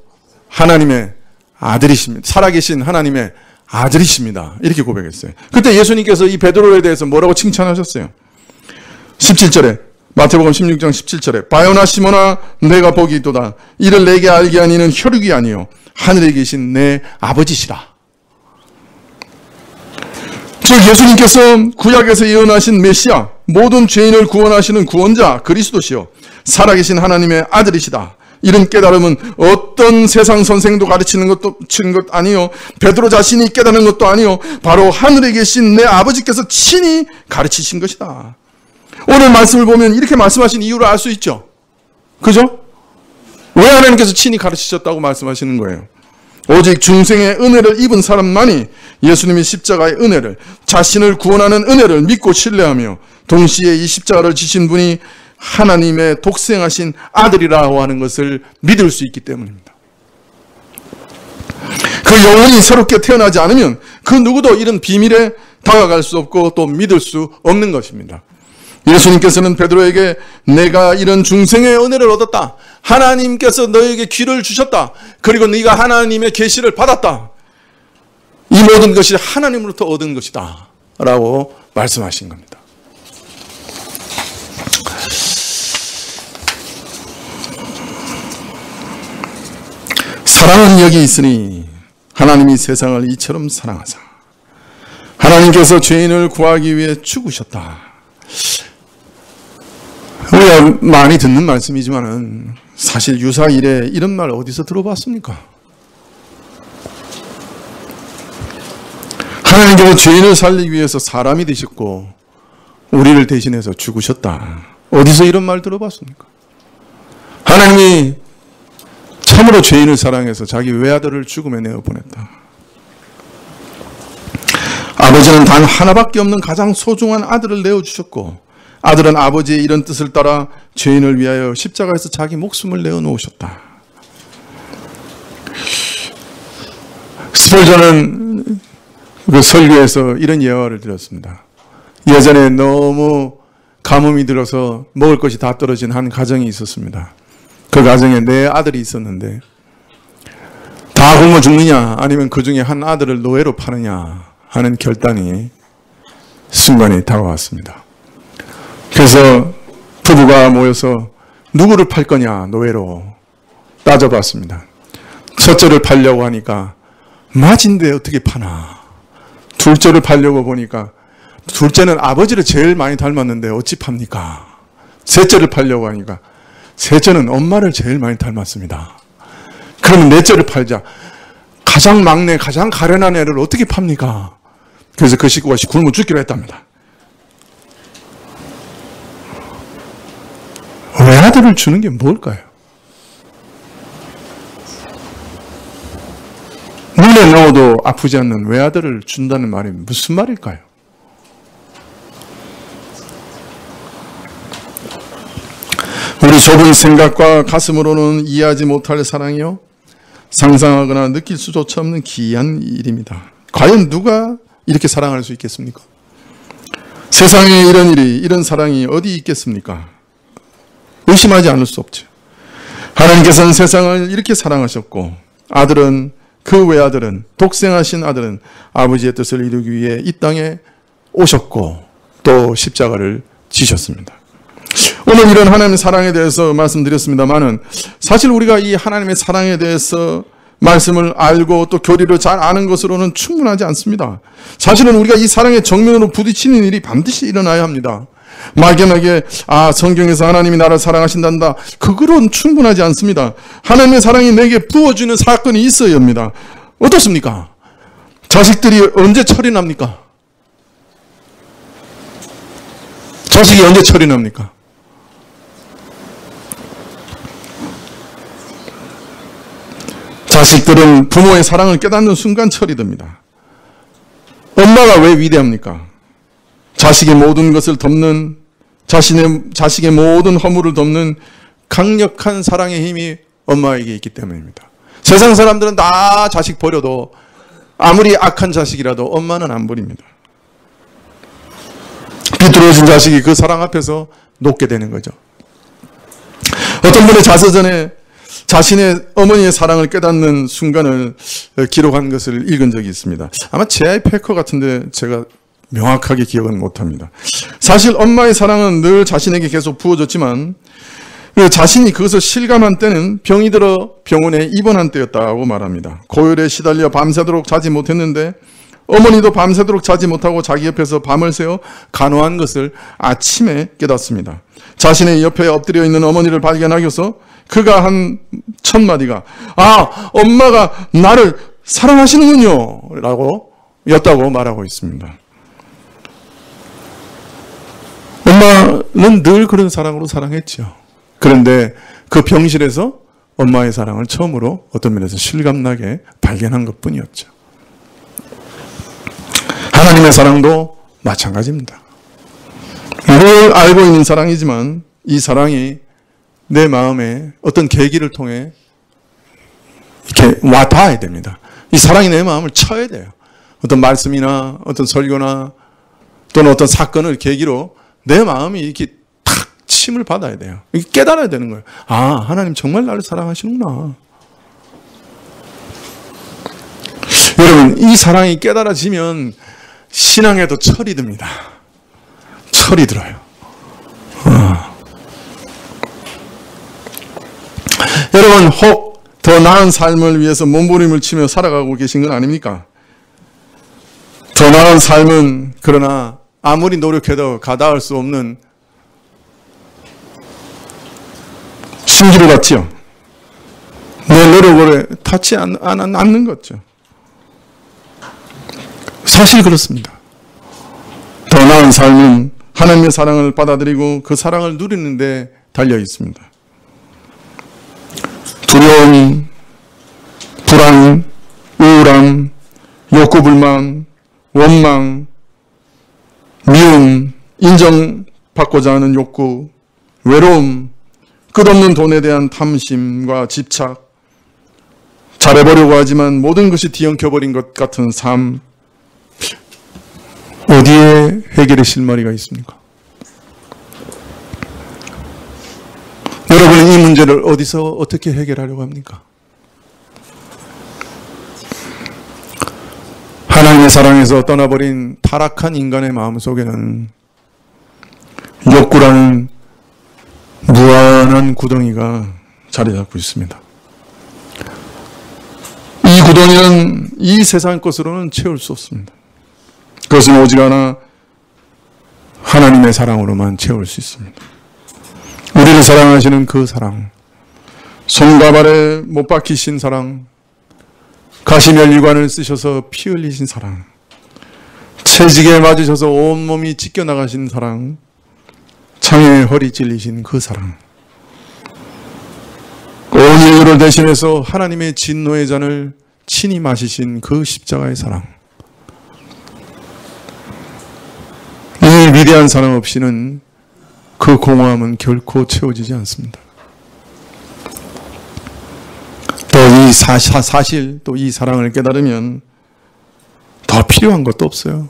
하나님의 아들이십니다. 살아계신 하나님의 아들이십니다. 이렇게 고백했어요. 그때 예수님께서 이 베드로에 대해서 뭐라고 칭찬하셨어요? 17절에 마태복음 16장 17절에 바요나 시몬아 내가 복이 있도다. 이를 내게 알게 하는 이는 혈육이 아니요 하늘에 계신 내 아버지시라. 즉 예수님께서 구약에서 예언하신 메시아, 모든 죄인을 구원하시는 구원자 그리스도시요 살아계신 하나님의 아들이시다. 이런 깨달음은 어떤 세상 선생도 가르치는 것 아니요 베드로 자신이 깨닫는 것도 아니요 바로 하늘에 계신 내 아버지께서 친히 가르치신 것이다. 오늘 말씀을 보면 이렇게 말씀하신 이유를 알 수 있죠. 그죠? 왜 하나님께서 친히 가르치셨다고 말씀하시는 거예요? 오직 중생의 은혜를 입은 사람만이 예수님의 십자가의 은혜를, 자신을 구원하는 은혜를 믿고 신뢰하며 동시에 이 십자가를 지신 분이 하나님의 독생하신 아들이라고 하는 것을 믿을 수 있기 때문입니다. 그 영혼이 새롭게 태어나지 않으면 그 누구도 이런 비밀에 다가갈 수 없고 또 믿을 수 없는 것입니다. 예수님께서는 베드로에게 내가 이런 중생의 은혜를 얻었다. 하나님께서 너에게 귀를 주셨다. 그리고 네가 하나님의 계시를 받았다. 이 모든 것이 하나님으로부터 얻은 것이다. 라고 말씀하신 겁니다. 사랑은 여기 있으니 하나님이 세상을 이처럼 사랑하사 하나님께서 죄인을 구하기 위해 죽으셨다. 우리가 많이 듣는 말씀이지만은 사실 유사일에 이런 말 어디서 들어봤습니까? 하나님께서 죄인을 살리기 위해서 사람이 되셨고 우리를 대신해서 죽으셨다. 어디서 이런 말 들어봤습니까? 하나님이 참으로 죄인을 사랑해서 자기 외아들을 죽음에 내어보냈다. 아버지는 단 하나밖에 없는 가장 소중한 아들을 내어주셨고 아들은 아버지의 이런 뜻을 따라 죄인을 위하여 십자가에서 자기 목숨을 내어놓으셨다. 스펄전은 그 설교에서 이런 예화를 드렸습니다. 예전에 너무 가뭄이 들어서 먹을 것이 다 떨어진 한 가정이 있었습니다. 그 가정에 네 아들이 있었는데 다 굶어 죽느냐 아니면 그 중에 한 아들을 노예로 파느냐 하는 결단이 순간에 다가왔습니다. 그래서 부부가 모여서 누구를 팔 거냐 노예로 따져봤습니다. 첫째를 팔려고 하니까 맞인데 어떻게 파나. 둘째를 팔려고 보니까 둘째는 아버지를 제일 많이 닮았는데 어찌 팝니까. 셋째를 팔려고 하니까 셋째는 엄마를 제일 많이 닮았습니다. 그러면 넷째를 팔자. 가장 막내, 가장 가련한 애를 어떻게 팝니까? 그래서 그 식구가 굶어 죽기로 했답니다. 외아들을 주는 게 뭘까요? 눈에 넣어도 아프지 않는 외아들을 준다는 말이 무슨 말일까요? 우리 좁은 생각과 가슴으로는 이해하지 못할 사랑이요 상상하거나 느낄 수조차 없는 기이한 일입니다. 과연 누가 이렇게 사랑할 수 있겠습니까? 세상에 이런 일이, 이런 사랑이 어디 있겠습니까? 의심하지 않을 수 없죠. 하나님께서는 세상을 이렇게 사랑하셨고 아들은, 그 외아들은, 독생하신 아들은 아버지의 뜻을 이루기 위해 이 땅에 오셨고 또 십자가를 지셨습니다. 오늘 이런 하나님의 사랑에 대해서 말씀드렸습니다만은 사실 우리가 이 하나님의 사랑에 대해서 말씀을 알고 또 교리를 잘 아는 것으로는 충분하지 않습니다. 사실은 우리가 이 사랑의 정면으로 부딪히는 일이 반드시 일어나야 합니다. 막연하게 성경에서 하나님이 나를 사랑하신단다. 그거로는 충분하지 않습니다. 하나님의 사랑이 내게 부어주는 사건이 있어야 합니다. 어떻습니까? 자식들이 언제 철이 납니까? 자식이 언제 철이 납니까? 자식들은 부모의 사랑을 깨닫는 순간 철이 듭니다. 엄마가 왜 위대합니까? 자식의 모든 것을 덮는, 자식의 모든 허물을 덮는 강력한 사랑의 힘이 엄마에게 있기 때문입니다. 세상 사람들은 다 자식 버려도 아무리 악한 자식이라도 엄마는 안 버립니다. 비뚤어진 자식이 그 사랑 앞에서 녹게 되는 거죠. 어떤 분의 자서전에 자신의 어머니의 사랑을 깨닫는 순간을 기록한 것을 읽은 적이 있습니다. 아마 J.I. 패커 같은데 제가 명확하게 기억은 못합니다. 사실 엄마의 사랑은 늘 자신에게 계속 부어졌지만 자신이 그것을 실감한 때는 병이 들어 병원에 입원한 때였다고 말합니다. 고열에 시달려 밤새도록 자지 못했는데 어머니도 밤새도록 자지 못하고 자기 옆에서 밤을 새워 간호한 것을 아침에 깨닫습니다. 자신의 옆에 엎드려 있는 어머니를 발견하고서 그가 한 첫 마디가 엄마가 나를 사랑하시는군요 라고 였다고 말하고 있습니다. 엄마는 늘 그런 사랑으로 사랑했죠. 그런데 그 병실에서 엄마의 사랑을 처음으로 어떤 면에서 실감나게 발견한 것뿐이었죠. 하나님의 사랑도 마찬가지입니다. 늘 알고 있는 사랑이지만 이 사랑이 내 마음에 어떤 계기를 통해 이렇게 와 닿아야 됩니다. 이 사랑이 내 마음을 쳐야 돼요. 어떤 말씀이나 어떤 설교나 또는 어떤 사건을 계기로 내 마음이 이렇게 탁 침을 받아야 돼요. 이렇게 깨달아야 되는 거예요. 하나님 정말 나를 사랑하시는구나. 여러분, 이 사랑이 깨달아지면 신앙에도 철이 듭니다. 철이 들어요. 여러분, 혹 더 나은 삶을 위해서 몸부림을 치며 살아가고 계신 건 아닙니까? 더 나은 삶은 그러나 아무리 노력해도 가닿을 수 없는 신기루 같지요. 내 노력을 닿지 않는 거죠. 사실 그렇습니다. 더 나은 삶은 하나님의 사랑을 받아들이고 그 사랑을 누리는 데 달려 있습니다. 두려움, 불안, 우울함, 욕구불만, 원망, 미움, 인정받고자 하는 욕구, 외로움, 끝없는 돈에 대한 탐심과 집착, 잘해보려고 하지만 모든 것이 뒤엉켜버린 것 같은 삶, 어디에 해결의 실마리가 있습니까? 여러분은 이 문제를 어디서 어떻게 해결하려고 합니까? 하나님의 사랑에서 떠나버린 타락한 인간의 마음속에는 욕구라는 무한한 구덩이가 자리 잡고 있습니다. 이 구덩이는 이 세상 것으로는 채울 수 없습니다. 그것은 오직 하나 하나님의 사랑으로만 채울 수 있습니다. 우리를 사랑하시는 그 사랑, 손과 발에 못 박히신 사랑, 가시면류관을 쓰셔서 피 흘리신 사랑, 채찍에 맞으셔서 온몸이 찢겨나가신 사랑, 창에 허리 찔리신 그 사랑, 온 인류를 대신해서 하나님의 진노의 잔을 친히 마시신 그 십자가의 사랑, 이 위대한 사랑 없이는 그 공허함은 결코 채워지지 않습니다. 또 이 사실, 또 이 사랑을 깨달으면 더 필요한 것도 없어요.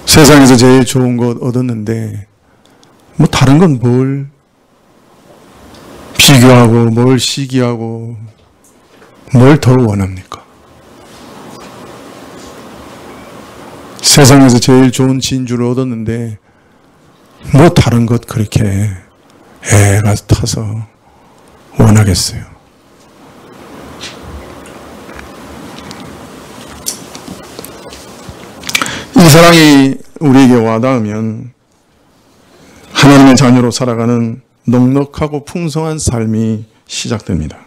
세상에서 제일 좋은 것 얻었는데 뭐 다른 건 뭘 비교하고 뭘 시기하고 뭘 더 원합니까? 세상에서 제일 좋은 진주를 얻었는데 뭐 다른 것 그렇게 애가 타서 원하겠어요. 이 사랑이 우리에게 와닿으면 하나님의 자녀로 살아가는 넉넉하고 풍성한 삶이 시작됩니다.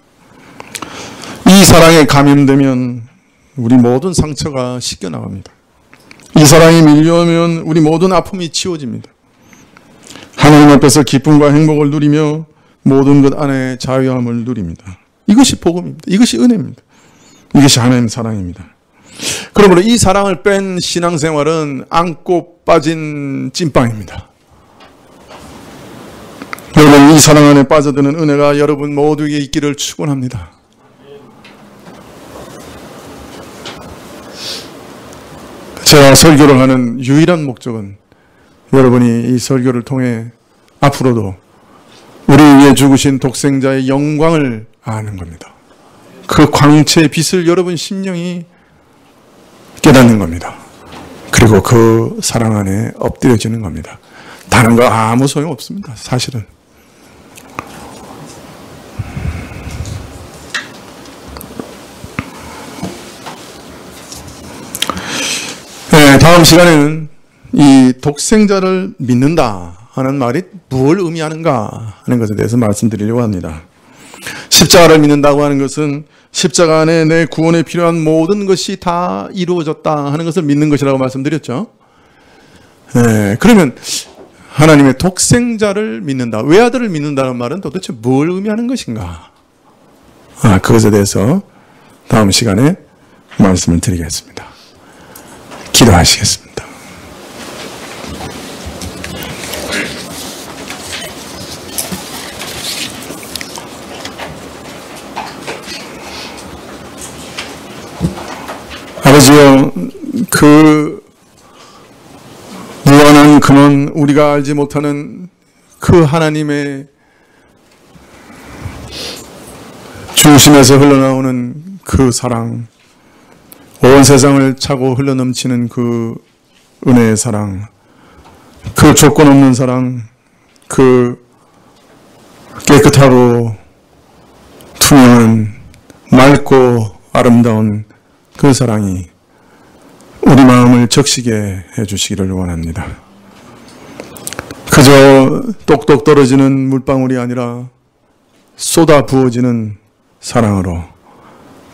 이 사랑에 감염되면 우리 모든 상처가 씻겨나갑니다. 이 사랑이 밀려오면 우리 모든 아픔이 치워집니다. 하나님 앞에서 기쁨과 행복을 누리며 모든 것 안에 자유함을 누립니다. 이것이 복음입니다. 이것이 은혜입니다. 이것이 하나님의 사랑입니다. 그러므로 이 사랑을 뺀 신앙생활은 안고 빠진 찐빵입니다. 여러분, 이 사랑 안에 빠져드는 은혜가 여러분 모두에게 있기를 축원합니다. 제가 설교를 하는 유일한 목적은 여러분이 이 설교를 통해 앞으로도 우리 위해 죽으신 독생자의 영광을 아는 겁니다. 그 광채의 빛을 여러분 심령이 깨닫는 겁니다. 그리고 그 사랑 안에 엎드려지는 겁니다. 다른 거 아무 소용 없습니다. 사실은. 네, 다음 시간에는 이 독생자를 믿는다 하는 말이 무엇을 의미하는가 하는 것에 대해서 말씀드리려고 합니다. 십자가를 믿는다고 하는 것은 십자가 안에 내 구원에 필요한 모든 것이 다 이루어졌다 하는 것을 믿는 것이라고 말씀드렸죠. 네, 그러면 하나님의 독생자를 믿는다, 외아들을 믿는다는 말은 도대체 뭘 의미하는 것인가? 그것에 대해서 다음 시간에 말씀을 드리겠습니다. 기도하시겠습니다. 아버지여, 그 무한한 근원, 우리가 알지 못하는 그 하나님의 중심에서 흘러나오는 그 사랑, 온 세상을 차고 흘러넘치는 그 은혜의 사랑, 그 조건 없는 사랑, 그 깨끗하고 투명한 맑고 아름다운 그 사랑이 우리 마음을 적시게 해주시기를 원합니다. 그저 똑똑 떨어지는 물방울이 아니라 쏟아 부어지는 사랑으로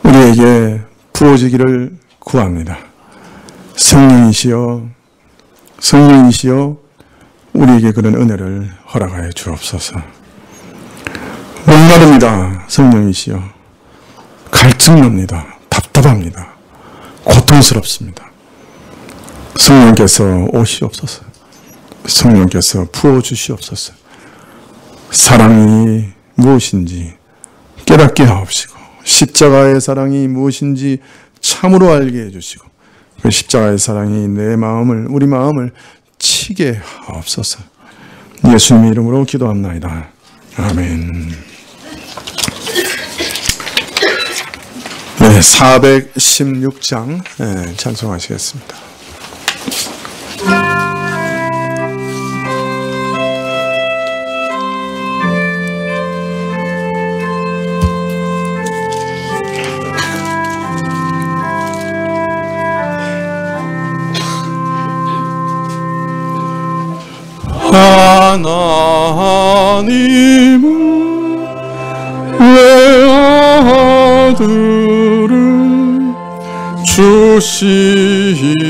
우리에게 부어지기를 구합니다. 성령이시여, 성령이시여, 우리에게 그런 은혜를 허락하여 주옵소서. 목마릅니다. 성령이시여. 갈증납니다. 답답합니다. 고통스럽습니다. 성령께서 오시옵소서. 성령께서 부어주시옵소서. 사랑이 무엇인지 깨닫게 하옵시고, 십자가의 사랑이 무엇인지 참으로 알게 해주시고, 그 십자가의 사랑이 내 마음을, 우리 마음을 치게 하옵소서. 예수님의 이름으로 기도합나이다. 아멘. 네, 416장 찬송하시겠습니다. 하나님은 외아들을 주시는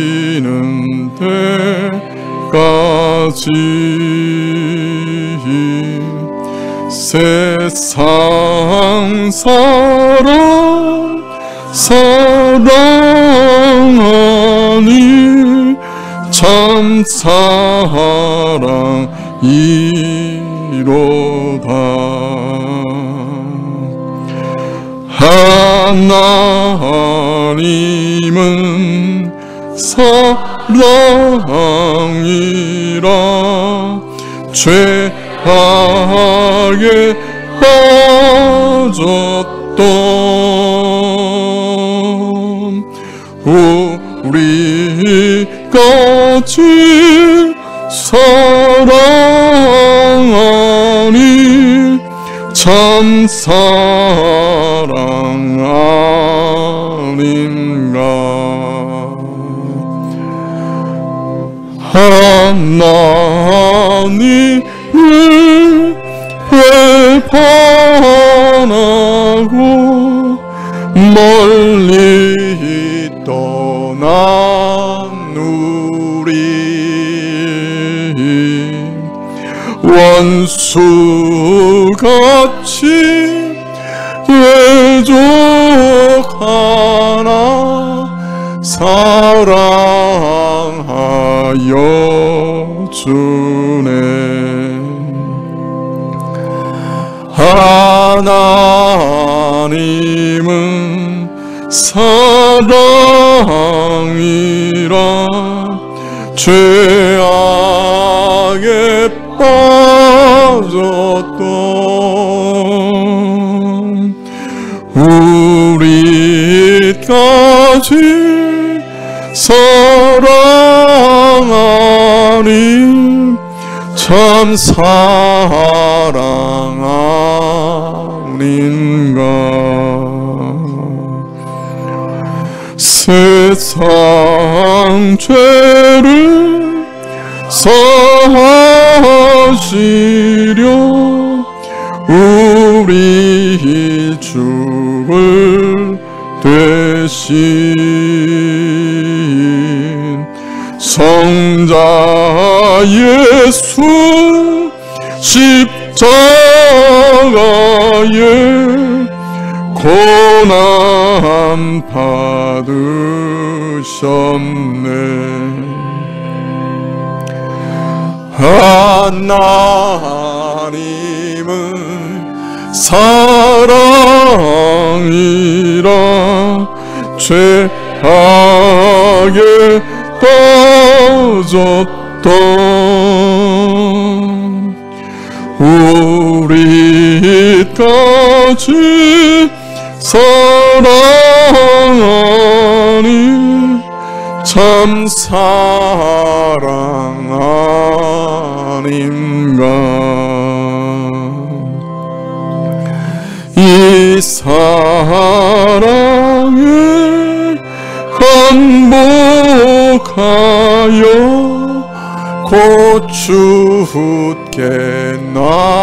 때까지 세상 사랑하니 참 사랑이로다. 하나님은 사랑이라 죄악에 빠졌던 우리같이 사랑하니 참 사랑 아닌가. 하나님을 배반하고 멀리 떠난 우리 원수같이 대적 하나 사랑하여 주네. 하나님은 사랑이라 죄악에 빠졌던 우리까지 참 사랑하는가. 세상 죄를 사하시려 우리 죽을 대신 성자 예수 십자가에 고난 받으셨네. 하나님은 사랑이라 죄악에 빠졌던 우리까지 사랑하니 참 사랑 아닌가. 이 사랑에 한복하여 곧 주께 나오라.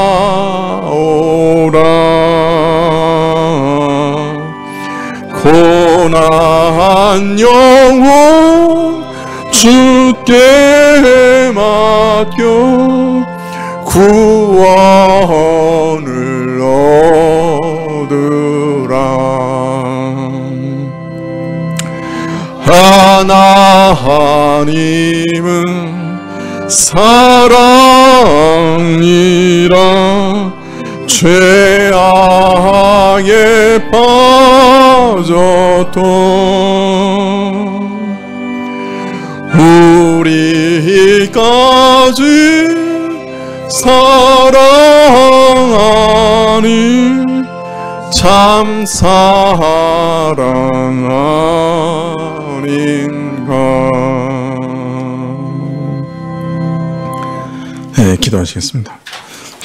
고난 영혼 주께 맡겨 구원을 얻으라. 하나님은 사랑이라 죄악에 빠졌던 우리까지 사랑하니 참 사랑 아닌가. 네, 기도하시겠습니다.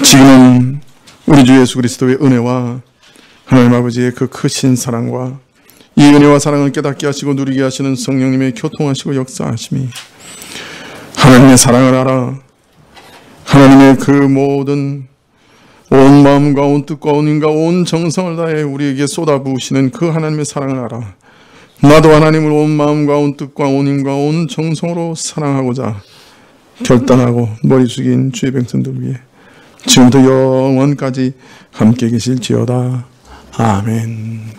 지금은 우리 주 예수 그리스도의 은혜와 하나님 아버지의 그 크신 사랑과 이 은혜와 사랑을 깨닫게 하시고 누리게 하시는 성령님의 교통하시고 역사하심이 하나님의 사랑을 알아 하나님의 그 모든 온 마음과 온 뜻과 온 힘과 온 정성을 다해 우리에게 쏟아부으시는 그 하나님의 사랑을 알아 나도 하나님을 온 마음과 온 뜻과 온 힘과 온 정성으로 사랑하고자 결단하고 머리 숙인 주의 백성들 위해 지금부터 영원까지 함께 계실지어다. 아멘.